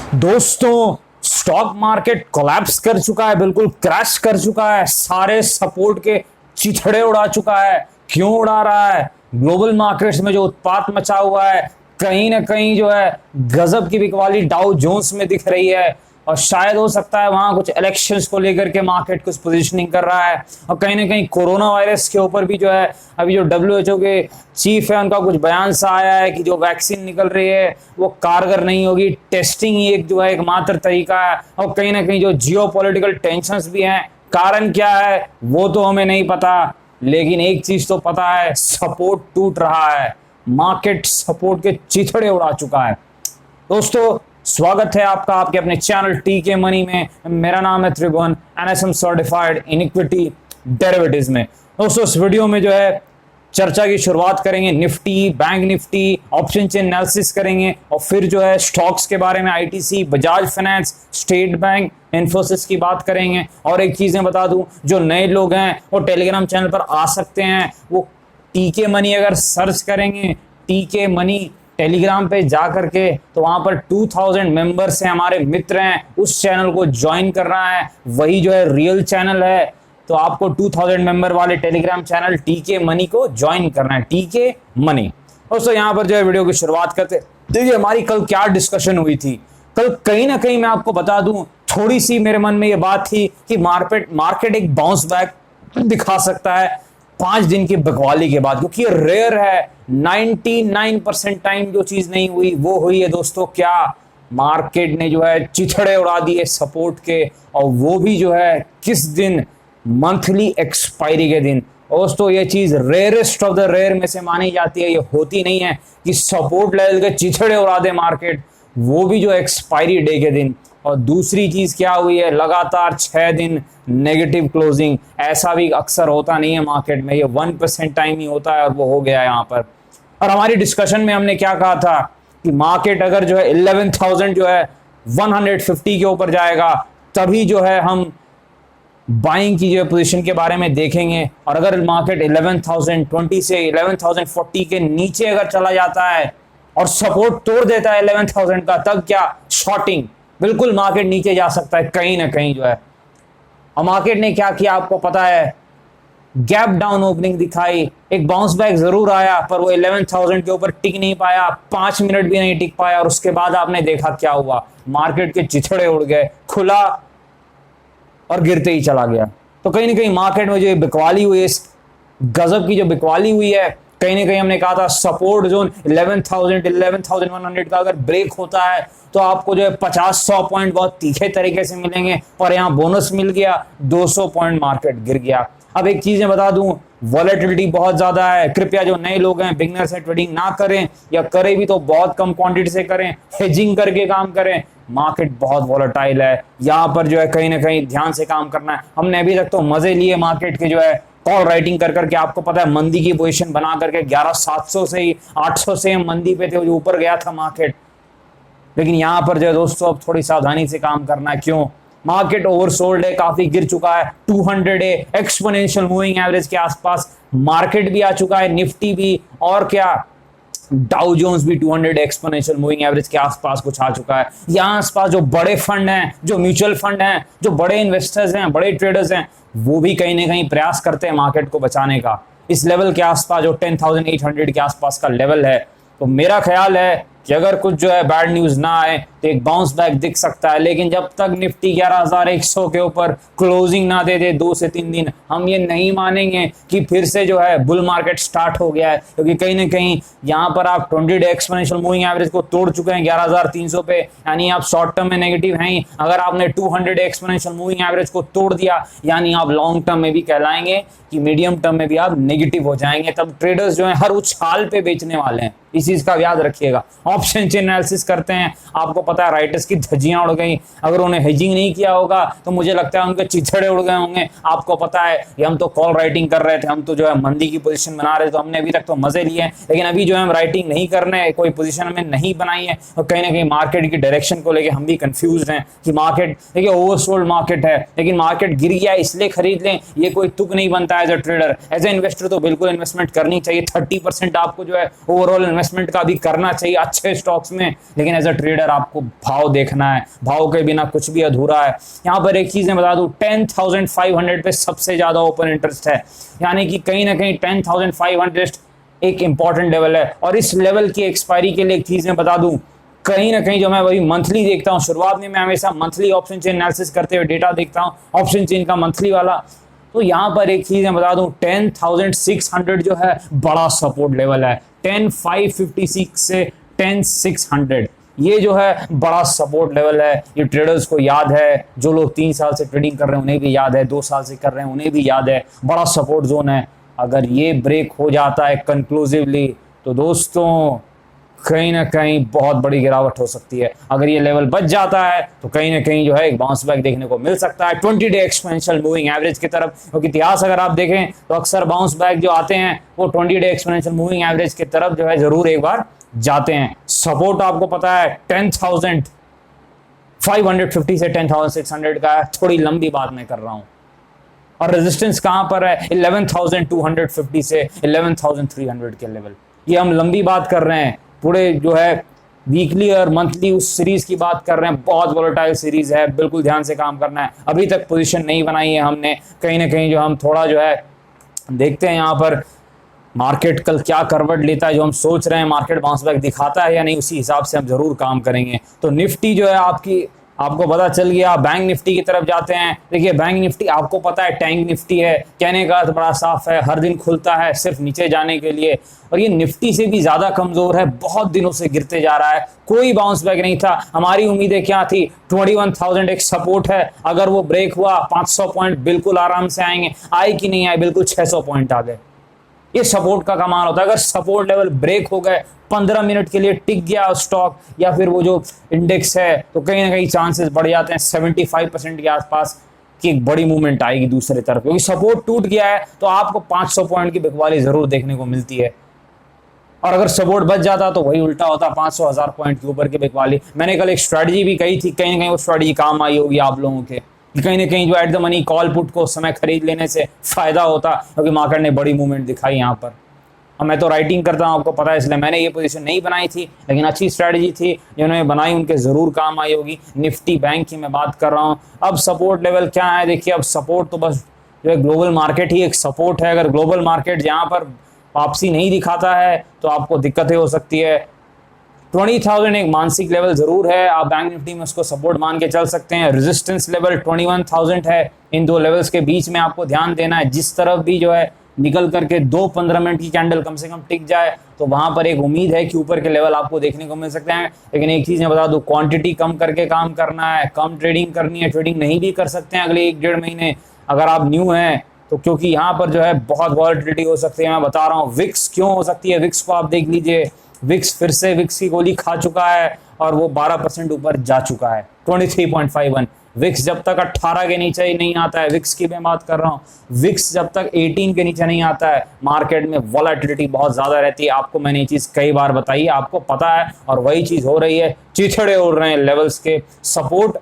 दोस्तों, stock market collapse कर चुका है, बिल्कुल क्रैश कर चुका है, सारे सपोर्ट के चिथड़े उड़ा चुका है। क्यों उड़ा रहा है? ग्लोबल मार्केट्स में जो उत्पात मचा हुआ है, कहीं ना कहीं जो है गजब की बिकवाली डाउ जोन्स में दिख रही है। और शायद हो सकता है वहां कुछ इलेक्शंस को लेकर के मार्केट कुछ पोजीशनिंग कर रहा है। और कहीं ना कहीं कोरोना वायरस के ऊपर भी जो है अभी जो WHO के चीफ है उनका कुछ बयान सा आया है कि जो वैक्सीन निकल रही है वो कारगर नहीं होगी, टेस्टिंग ही एक जो है एकमात्र तरीका है। और कहीं ना कहीं जो जियोपॉलिटिकल टेंशंस भी हैं, कारण क्या है वो तो हमें नहीं पता, लेकिन एक चीज तो पता है, सपोर्ट टूट रहा है। मार्केट सपोर्ट के चिथड़े उड़ा चुका है। दोस्तों, स्वागत है आपका आपके अपने चैनल टीके मनी में। मेरा नाम है त्रिभुवन, NSM certified in equity derivatives में। दोस्तों, इस वीडियो में जो है चर्चा की शुरुआत करेंगे Nifty, bank Nifty, option chain analysis करेंगे और फिर जो है स्टॉक्स के बारे में ITC, Bajaj finance, state bank, Infosys की बात करेंगे। और एक चीजें बता दूं, जो नए लोग हैं वो टेलीग्राम चैनल पर आ सकते हैं। वो टीके मनी अगर सर्च करेंगे, टीके मनी टेलीग्राम पे जा करके, तो वहां पर 2000 मेंबर्स हैं, हमारे मित्र हैं। उस चैनल को ज्वाइन करना है, वही जो है रियल चैनल है। तो आपको 2000 मेंबर वाले टेलीग्राम चैनल टीके मनी को ज्वाइन करना है, टीके मनी। दोस्तों, यहाँ पर जो है वीडियो की शुरुआत करते, देखिए हमारी कल क्या डिस्कशन हुई थी। कल कहीं ना कहीं मैं आपको बता दूं, थोड़ी सी मेरे मन में ये बात थी कि मार्केट एक बाउंस बैक दिखा सकता है 5 दिन की बकवाली के बाद, क्योंकि रेयर है। 99% टाइम जो चीज नहीं हुई वो हुई है। दोस्तों, क्या मार्केट ने जो है चिथड़े उड़ा दिए सपोर्ट के, और वो भी जो है किस दिन? मंथली एक्सपायरी के दिन। दोस्तों, ये चीज रेयरेस्ट ऑफ द रेयर में से मानी जाती है। ये होती नहीं है कि सपोर्ट लेवल के चिथड़े उड़ा दे मार्केट, वो भी जो एक्सपायरी डे के दिन। और दूसरी चीज क्या हुई है, लगातार 6 दिन नेगेटिव क्लोजिंग। ऐसा भी अक्सर होता नहीं है मार्केट में, ये 1% टाइम ही होता है और वो हो गया यहाँ पर। और हमारी डिस्कशन में हमने क्या कहा था कि मार्केट अगर जो है 11,000 जो है 150 के ऊपर जाएगा, तभी जो है हम बाइंग की जो पोजीशन के बारे में देखेंगे। और अगर मार्केट 11,020 से 11,040 के नीचे अगर चला जाता है और सपोर्ट तोड़ देता है 11,000 का, तब क्या? शॉर्टिंग। बिल्कुल मार्केट नीचे जा सकता है कहीं ना कहीं जो है। और मार्केट ने क्या किया आपको पता है, गैप डाउन ओपनिंग दिखाई, एक बाउंस बैक जरूर आया, पर वो 11,000 के ऊपर टिक नहीं पाया, 5 मिनट भी नहीं टिक पाया। और उसके बाद आपने देखा क्या हुआ, मार्केट के चिथड़े उड़ गए, खुला और गिरते ही चला गया। तो कहीं ना कहीं मार्केट में जो बिकवाली हुई है, इस गजब की जो बिकवाली हुई है, कहीं ना कहीं हमने कहा था सपोर्ट जोन 11,000 11,100 का अगर ब्रेक होता है तो आपको जो है 50-100 पॉइंट बहुत तीखे तरीके से मिलेंगे। और यहाँ बोनस मिल गया, 200 पॉइंट मार्केट गिर गया। अब एक चीज मैं बता दूं, वॉलेटिलिटी बहुत ज्यादा है। कृपया जो नए लोग हैं, बिगनर्स हैं, ट्रेडिंग ना करें, या करें भी तो बहुत कम क्वांटिटी से करें, हेजिंग करके काम करें। मार्केट बहुत वॉलेटाइल है, यहाँ पर जो है कहीं ना कहीं ध्यान से काम करना है। हमने अभी तक तो मजे लिए मार्केट के, जो है कॉल राइटिंग कर करके। आपको पता है मंदी की पोजीशन बना करके 11,700 से ही 800 से हम मंदी पे थे, जो ऊपर गया था मार्केट। लेकिन यहाँ पर जो है दोस्तों अब थोड़ी सावधानी से काम करना है। क्यों? मार्केट ओवरसोल्ड है, काफी गिर चुका है। 200 डे एक्सपोनेंशियल मूविंग एवरेज के आसपास मार्केट भी आ चुका है, निफ्टी भी, और क्या डाउ जोन्स भी 200 एक्सपोनेंशियल मूविंग एवरेज के आसपास कुछ आ चुका है। यहाँ आसपास जो बड़े फंड हैं, जो म्यूचुअल फंड हैं, जो बड़े इन्वेस्टर्स हैं, बड़े ट्रेडर्स हैं, वो भी कहीं ना कहीं प्रयास करते हैं मार्केट को बचाने का। इस लेवल के आसपास जो 10,800 के आसपास का लेवल है, तो मेरा ख्याल है कि अगर कुछ जो है बैड न्यूज ना आए तो एक बाउंस बैक दिख सकता है। लेकिन जब तक निफ्टी 11,100 के ऊपर क्लोजिंग ना दे दे 2 से 3 दिन, हम ये नहीं मानेंगे कि फिर से जो है बुल मार्केट स्टार्ट हो गया है। क्योंकि कहीं ना कहीं यहाँ पर आप 20 डे एक्सपोनेंशियल मूविंग एवरेज को तोड़ चुके हैं 11,300 पे, यानी आप शॉर्ट टर्म में नेगेटिव हैं। अगर आपने 200 डे एक्सपोनेंशियल मूविंग एवरेज को तोड़ दिया, यानी आप लॉन्ग टर्म में भी कहलाएंगे कि मीडियम टर्म में भी आप नेगेटिव हो जाएंगे। तब ट्रेडर्स जो है हर उछाल पे बेचने वाले हैं, इस चीज का याद रखिएगा। ऑप्शन चेन एनालिसिस करते हैं, आपको पता है राइटर्स की धज्जियां उड़ गई। अगर उन्हें हेजिंग नहीं किया होगा तो मुझे लगता है उनके चिथड़े उड़ गए होंगे। आपको पता है कि हम तो कॉल राइटिंग कर रहे थे, हम तो जो है मंदी की पोजीशन बना रहे थे, तो हमने अभी तक तो मजे लिए हैं। लेकिन अभी जो है हम राइटिंग नहीं करने, कोई पोजीशन में नहीं बनाई है, और कहीं ना कहीं मार्केट की डायरेक्शन को लेकर हम भी कंफ्यूज हैं कि मार्केट देखिए ओवरसोल्ड मार्केट है, लेकिन मार्केट गिर गया इसलिए खरीद लें, ये कोई तुक नहीं बनता as a trader. As a investor तो बिल्कुल इन्वेस्टमेंट करनी चाहिए। 30% आपको जो है ओवरऑल इन्वेस्टमेंट का भी करना चाहिए, अच्छे अच्छे स्टॉक्स में, लेकिन एज अ ट्रेडर आपको भाव देखना है, भाव के बिना कुछ भी अधूरा है। यहाँ पर एक चीज मैं बता दूं, 10,500 पे सबसे ज्यादा ओपन इंटरेस्ट है, यानी कि कहीं ना कहीं 10,500 एक इंपॉर्टेंट लेवल है। और इस लेवल की एक्सपायरी के लिए एक चीज मैं बता दूं, कहीं ना कहीं जो मैं वही मंथली देखता हूँ, शुरुआत में मैं हमेशा मंथली ऑप्शन चेन एनालिसिस करते हुए डेटा देखता हूँ, ऑप्शन चेन का मंथली वाला। तो यहाँ पर एक चीज मैं बता दूं, 10,600 जो है बड़ा सपोर्ट लेवल है, 10,556 से 10,600 ये जो है बड़ा सपोर्ट लेवल है। ये ट्रेडर्स को याद है, जो लोग 3 साल से ट्रेडिंग कर रहे हैं उन्हें भी याद है, 2 साल से कर रहे हैं उन्हें भी याद है, बड़ा सपोर्ट जोन है। अगर ये ब्रेक हो जाता है कंक्लूसिवली तो दोस्तों कहीं ना कहीं बहुत बड़ी गिरावट हो सकती है। अगर ये लेवल बच जाता है तो कहीं ना कहीं जो है एक बाउंस बैक देखने को मिल सकता है 20 डे एक्सपोनेंशियल मूविंग एवरेज की तरफ, क्योंकि इतिहास अगर आप देखें तो अक्सर बाउंस बैक जो आते हैं वो 20 डे एक्सपोनेंशियल मूविंग एवरेज की तरफ जो है जरूर एक बार जाते हैं। सपोर्ट आपको पता है 10,550 से 10,600 का है, थोड़ी लंबी बात मैं कर रहा हूं। और रेजिस्टेंस कहां पर है, 11,250 से 11,300 के लेवल। ये हम लंबी बात कर रहे हैं, पूरे जो है वीकली और मंथली उस सीरीज की बात कर रहे हैं। बहुत वोलेटाइल सीरीज है, बिल्कुल ध्यान से काम करना है। अभी तक पोजीशन नहीं बनाई है हमने, कहीं ना कहीं जो हम थोड़ा जो है देखते हैं यहाँ पर मार्केट कल क्या करवट लेता है। जो हम सोच रहे हैं मार्केट बाउंस बैक दिखाता है या नहीं, उसी हिसाब से हम जरूर काम करेंगे। तो निफ्टी जो है आपको पता चल गया, बैंक निफ्टी की तरफ जाते हैं। देखिए बैंक निफ्टी आपको पता है टैंक निफ्टी है, कहने का अर्थ बड़ा साफ है, हर दिन खुलता है सिर्फ नीचे जाने के लिए, और ये निफ्टी से भी ज्यादा कमजोर है, बहुत दिनों से गिरते जा रहा है, कोई बाउंस बैक नहीं था। हमारी उम्मीदें क्या थी, 21,000 एक सपोर्ट है, अगर वो ब्रेक हुआ 500 पॉइंट बिल्कुल आराम से आएंगे, आए कि नहीं आए, बिल्कुल 600 पॉइंट आ गए। ये सपोर्ट का कमाल होता है। अगर सपोर्ट लेवल ब्रेक हो गए, 15 मिनट के लिए टिक गया स्टॉक या फिर वो जो इंडेक्स है, तो कहीं ना कहीं चांसेस बढ़ जाते हैं 75% के आसपास कि एक बड़ी मूवमेंट आएगी दूसरी तरफ, क्योंकि सपोर्ट टूट गया है तो आपको 500 पॉइंट की बिकवाली जरूर देखने को मिलती है। और अगर सपोर्ट बच जाता तो वही उल्टा होता, 500 1000 पॉइंट के ऊपर की बिकवाली। मैंने कल एक स्ट्रेटजी भी कही थी, कहीं ना कहीं वो स्ट्रेटजी काम आई होगी आप लोगों के, कहीं ना कहीं जो at the money call put को समय खरीद लेने से फायदा होता, क्योंकि मार्केट ने बड़ी मूवमेंट दिखाई यहाँ पर। और मैं तो राइटिंग करता हूँ आपको पता है, इसलिए मैंने ये पोजीशन नहीं बनाई थी, लेकिन अच्छी स्ट्रेटजी थी, जिन्होंने बनाई उनके जरूर काम आई होगी। निफ्टी बैंक की मैं बात कर रहा हूँ। अब सपोर्ट लेवल क्या है, देखिए अब सपोर्ट तो बस जो है ग्लोबल मार्केट ही एक सपोर्ट है। अगर ग्लोबल मार्केट यहाँ पर वापसी नहीं दिखाता है तो आपको दिक्कतें हो सकती है। 20,000 एक मानसिक लेवल जरूर है, आप बैंक निफ्टी में उसको सपोर्ट मान के चल सकते हैं। रेजिस्टेंस लेवल 21,000 है, इन दो लेवल्स के बीच में आपको ध्यान देना है। जिस तरफ भी जो है निकल करके 2-15 मिनट की कैंडल कम से कम टिक जाए तो वहां पर एक उम्मीद है कि ऊपर के लेवल आपको देखने को मिल सकते हैं। लेकिन एक चीज मैं बता दूं, क्वांटिटी कम करके काम करना है, कम ट्रेडिंग करनी है, ट्रेडिंग नहीं भी कर सकते हैं अगले 1-1.5 महीने अगर आप न्यू हैं तो, क्योंकि यहाँ पर जो है बहुत वॉलेटिलिटी हो सकती है। मैं बता रहा हूँ विक्स क्यों हो सकती है, विक्स को आप देख लीजिए, विक्स फिर से विक्स की गोली खा चुका है और वो 12% ऊपर जा चुका है, 23.51। विक्स जब तक 18 के नीचे नहीं आता है, विक्स की मैं बात कर रहा हूँ, विक्स जब तक 18 के नीचे नहीं आता है, मार्केट में वॉलेटिलिटी बहुत ज्यादा रहती है। आपको मैंने ये चीज कई बार बताई है, आपको पता है, और वही चीज हो रही है। चिथड़े उड़ रहे हैं लेवल्स के। सपोर्ट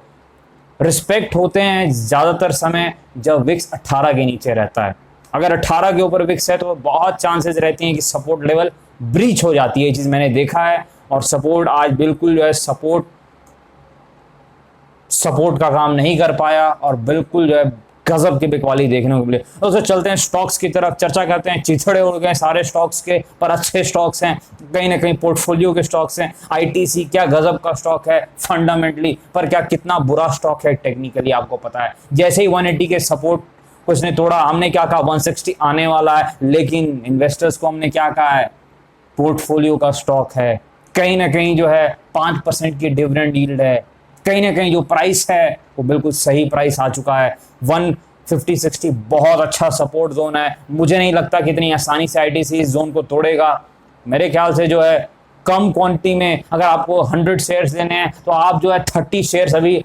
रिस्पेक्ट होते हैं ज्यादातर समय जब विक्स 18 के नीचे रहता है। अगर 18 के ऊपर विक्स है तो बहुत चांसेस रहती हैं कि सपोर्ट लेवल ब्रीच हो जाती है। ये चीज मैंने देखा है, और सपोर्ट आज बिल्कुल जो है सपोर्ट का काम नहीं कर पाया और बिल्कुल जो है गजब की बिकवाली देखने को मिले। तो चलते हैं स्टॉक्स की तरफ, चर्चा करते हैं। चिथड़े उड़ गए सारे स्टॉक्स के, पर अच्छे स्टॉक्स हैं, कहीं ना कहीं पोर्टफोलियो के स्टॉक्स हैं। आईटीसी क्या गजब का स्टॉक है फंडामेंटली, पर क्या कितना बुरा स्टॉक है टेक्निकली आपको पता है। जैसे ही 180 के सपोर्ट कुछ ने तोड़ा, हमने क्या कहा 160 आने वाला है, लेकिन इन्वेस्टर्स को हमने क्या कहा है, पोर्टफोलियो का स्टॉक है, कहीं ना कहीं जो है 5% की डिविडेंड यील्ड है, कहीं ना कहीं जो प्राइस है वो बिल्कुल सही प्राइस आ चुका है। 150-60 बहुत अच्छा सपोर्ट जोन है। मुझे नहीं लगता कि इतनी आसानी से आईटीसी इस जोन को तोड़ेगा। मेरे ख्याल से जो है कम क्वांटिटी में अगर आपको 100 शेयर्स लेने हैं तो आप जो है 30 शेयर्स अभी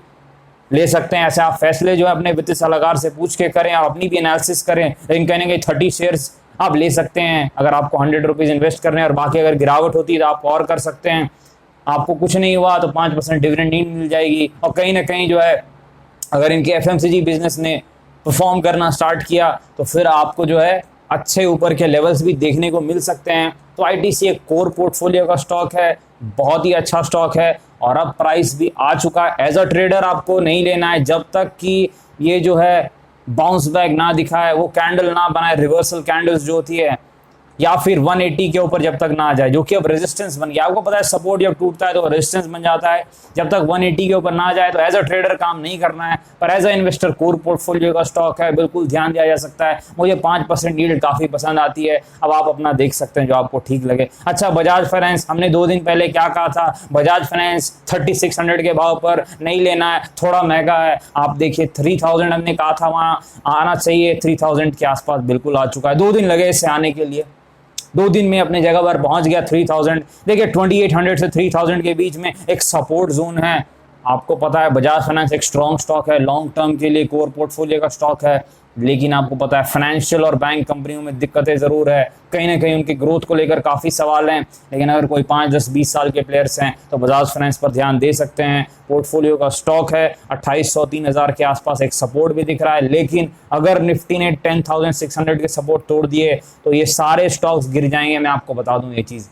ले सकते हैं। ऐसे आप फैसले जो है अपने वित्तीय सलाहकार से पूछ के करें और अपनी भी एनालिसिस करें, लेकिन कहने के 30 शेयर्स आप ले सकते हैं अगर आपको 100 रुपीज़ इन्वेस्ट करने हैं, और बाकी अगर गिरावट होती है तो आप और कर सकते हैं। आपको कुछ नहीं हुआ तो 5% डिविडेंड नीड मिल जाएगी। और कहीं ना कहीं जो है अगर इनके एफएमसीजी बिजनेस ने परफॉर्म करना स्टार्ट किया तो फिर आपको जो है अच्छे ऊपर के लेवल्स भी देखने को मिल सकते हैं। तो आईटीसी एक कोर पोर्टफोलियो का स्टॉक है, बहुत ही अच्छा स्टॉक है और अब प्राइस भी आ चुका है। एज अ ट्रेडर आपको नहीं लेना है जब तक कि ये जो है बाउंस बैक ना दिखाए, वो कैंडल ना बनाए, रिवर्सल कैंडल्स जो होती है, या फिर 180 के ऊपर जब तक ना आ जाए, जो कि अब रेजिस्टेंस बन गया। आपको पता है सपोर्ट जब टूटता है तो रेजिस्टेंस बन जाता है। जब तक 180 के ऊपर ना आ जाए तो एज अ ट्रेडर काम नहीं करना है, पर as a investor core portfolio का स्टॉक है, बिल्कुल ध्यान दिया जा सकता है। मुझे 5% यील्ड काफी पसंद आती है। अब आप अपना देख सकते हैं जो आपको ठीक लगे। अच्छा, बजाज फाइनेंस, हमने 2 दिन पहले क्या कहा था, बजाज फाइनेंस 3600 के भाव पर नहीं लेना है, थोड़ा महंगा है। आप देखिए 3000 हमने कहा था वहां आना चाहिए, 3000 के आसपास बिल्कुल आ चुका है। 2 दिन लगे इसे आने के लिए, 2 दिन में अपने जगह पर पहुंच गया 3000। देखिए 2800 से 3000 के बीच में एक सपोर्ट जोन है। आपको पता है बजाज फाइनेंस एक स्ट्रॉन्ग स्टॉक है, लॉन्ग टर्म के लिए कोर पोर्टफोलियो का स्टॉक है, लेकिन आपको पता है फाइनेंशियल और बैंक कंपनियों में दिक्कतें जरूर है, कहीं ना कहीं उनकी ग्रोथ को लेकर काफ़ी सवाल हैं। लेकिन अगर कोई 5, 10, 20 साल के प्लेयर्स हैं तो बजाज फाइनेंस पर ध्यान दे सकते हैं। पोर्टफोलियो का स्टॉक है, 2800 3000 के आसपास एक सपोर्ट भी दिख रहा है। लेकिन अगर निफ्टी ने 10,600 के सपोर्ट तोड़ दिए तो ये सारे स्टॉक्स गिर जाएंगे, मैं आपको बता दूं ये चीज़।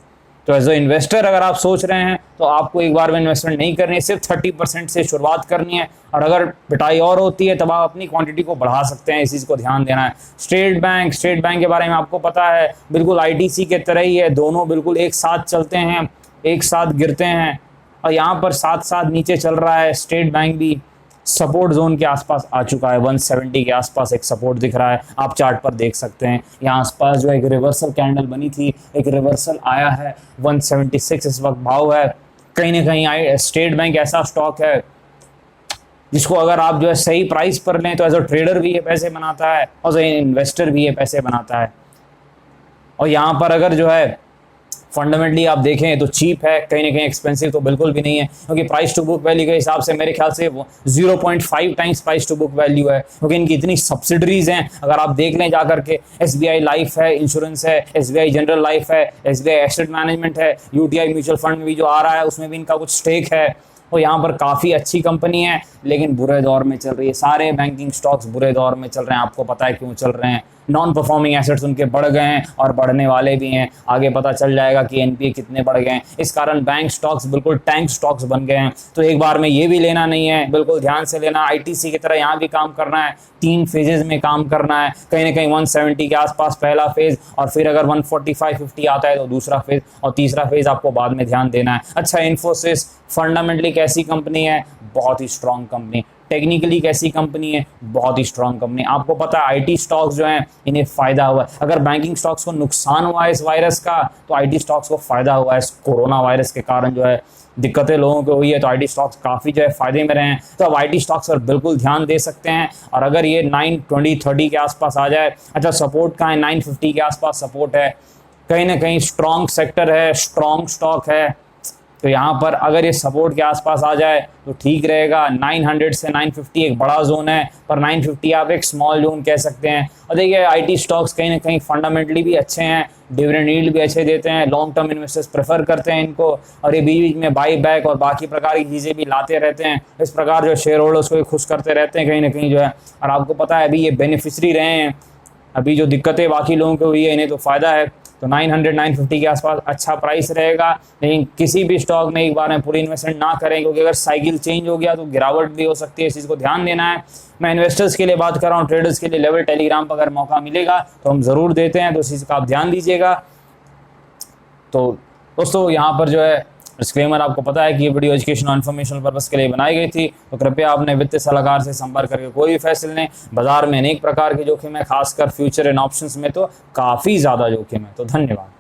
तो एज अ इन्वेस्टर अगर आप सोच रहे हैं तो आपको एक बार में इन्वेस्टमेंट नहीं करनी है, सिर्फ 30% से शुरुआत करनी है, और अगर पिटाई और होती है तब आप अपनी क्वांटिटी को बढ़ा सकते हैं। इस चीज़ को ध्यान देना है। स्टेट बैंक के बारे में आपको पता है, बिल्कुल आईटीसी के तरह ही है, दोनों बिल्कुल एक साथ चलते हैं, एक साथ गिरते हैं, और यहाँ पर साथ साथ नीचे चल रहा है। स्टेट बैंक भी सपोर्ट जोन के आसपास आ चुका है, 170 के आसपास एक सपोर्ट दिख रहा है, आप चार्ट पर देख सकते हैं। यहाँ आसपास जो एक रिवर्सल कैंडल बनी थी, एक रिवर्सल आया है, 176 इस वक्त भाव है। कहीं ना कहीं स्टेट बैंक ऐसा स्टॉक है जिसको अगर आप जो है सही प्राइस पर लें तो एज अ ट्रेडर भी ये पैसे बनाता है और एज अ इन्वेस्टर भी ये पैसे बनाता है। और यहाँ पर अगर जो है फंडामेंटली आप देखें तो चीप है, कहीं ना कहीं एक्सपेंसिव तो बिल्कुल भी नहीं है, क्योंकि प्राइस टू बुक वैल्यू के हिसाब से मेरे ख्याल से 0.5 times price to book value है, क्योंकि इनकी इतनी सब्सिडरीज हैं। अगर आप देख लें जाकर के, SBI लाइफ है, इंश्योरेंस है, SBI जनरल लाइफ है, SBI एसेट मैनेजमेंट है, UTI म्यूचुअल फंड में भी जो आ रहा है उसमें भी इनका कुछ स्टेक है। और यहाँ पर काफ़ी अच्छी कंपनी है, लेकिन बुरे दौर में चल रही है। सारे बैंकिंग स्टॉक्स बुरे दौर में चल रहे हैं, आपको पता है क्यों चल रहे हैं। नॉन परफॉर्मिंग एसेट्स उनके बढ़ गए हैं और बढ़ने वाले भी हैं, आगे पता चल जाएगा कि NPA कितने बढ़ गए हैं। इस कारण बैंक स्टॉक्स बिल्कुल टैंक स्टॉक्स बन गए हैं। तो एक बार में ये भी लेना नहीं है, बिल्कुल ध्यान से लेना। ITC की तरह यहाँ भी काम करना है, 3 फेजेस में काम करना है। कहीं ना कहीं 170 के आसपास पहला फेज, और फिर अगर 145-50 आता है तो दूसरा फेज, और तीसरा फेज आपको बाद में ध्यान देना है। अच्छा, इन्फोसिस फंडामेंटली कैसी कंपनी है? बहुत ही स्ट्रॉन्ग कंपनी। टेक्निकली कैसी कंपनी है? बहुत ही स्ट्रॉन्ग कंपनी। आपको पता है IT स्टॉक्स जो हैं इन्हें फायदा हुआ है। अगर बैंकिंग स्टॉक्स को नुकसान हुआ है इस वायरस का, तो IT स्टॉक्स को फायदा हुआ है। इस कोरोना वायरस के कारण जो है दिक्कतें लोगों को हुई है, तो IT स्टॉक्स काफ़ी जो है फायदे में रहे हैं। तो अब IT स्टॉक्स पर बिल्कुल ध्यान दे सकते हैं। और अगर ये 920-30 के आसपास आ जाए, अच्छा सपोर्ट कहाँ है? 950 के आसपास सपोर्ट है, कहीं ना कहीं स्ट्रॉन्ग सेक्टर है, स्ट्रॉन्ग स्टॉक है। तो यहाँ पर अगर ये सपोर्ट के आसपास आ जाए तो ठीक रहेगा। 900 से 950 एक बड़ा जोन है, पर 950 आप एक स्मॉल जोन कह सकते हैं। और देखिए IT स्टॉक्स कहीं ना कहीं फंडामेंटली भी अच्छे हैं, डिविडेंड यील्ड भी अच्छे देते हैं, लॉन्ग टर्म इन्वेस्टर्स प्रेफर करते हैं इनको, और ये बीच बीच में बाई बैक और बाकी प्रकार की चीज़ें भी लाते रहते हैं। इस प्रकार जो शेयर होल्डर्स को खुश करते रहते हैं कहीं ना कहीं जो है। और आपको पता है अभी ये बेनिफिशरी रहे हैं, अभी जो दिक्कतें बाकी लोगों को हुई है इन्हें तो फ़ायदा है। तो 900-950 के आसपास अच्छा प्राइस रहेगा। लेकिन किसी भी स्टॉक में एक बार में पूरी इन्वेस्टमेंट ना करें, क्योंकि अगर साइकिल चेंज हो गया तो गिरावट भी हो सकती है। इस चीज़ को ध्यान देना है। मैं इन्वेस्टर्स के लिए बात कर रहा हूँ, ट्रेडर्स के लिए लेवल टेलीग्राम पर अगर मौका मिलेगा तो हम ज़रूर देते हैं, तो इस चीज़ का आप ध्यान दीजिएगा। तो दोस्तों यहाँ पर जो है डिस्क्लेमर, आपको पता है कि ये वीडियो एजुकेशन और इन्फॉर्मेशनल पर्पस के लिए बनाई गई थी, तो कृपया आपने वित्तीय सलाहकार से संपर्क करके कोई भी फैसले लें। बाजार में अनेक प्रकार के जोखिम है, खासकर फ्यूचर एंड ऑप्शंस में तो काफ़ी ज़्यादा जोखिम है। तो धन्यवाद।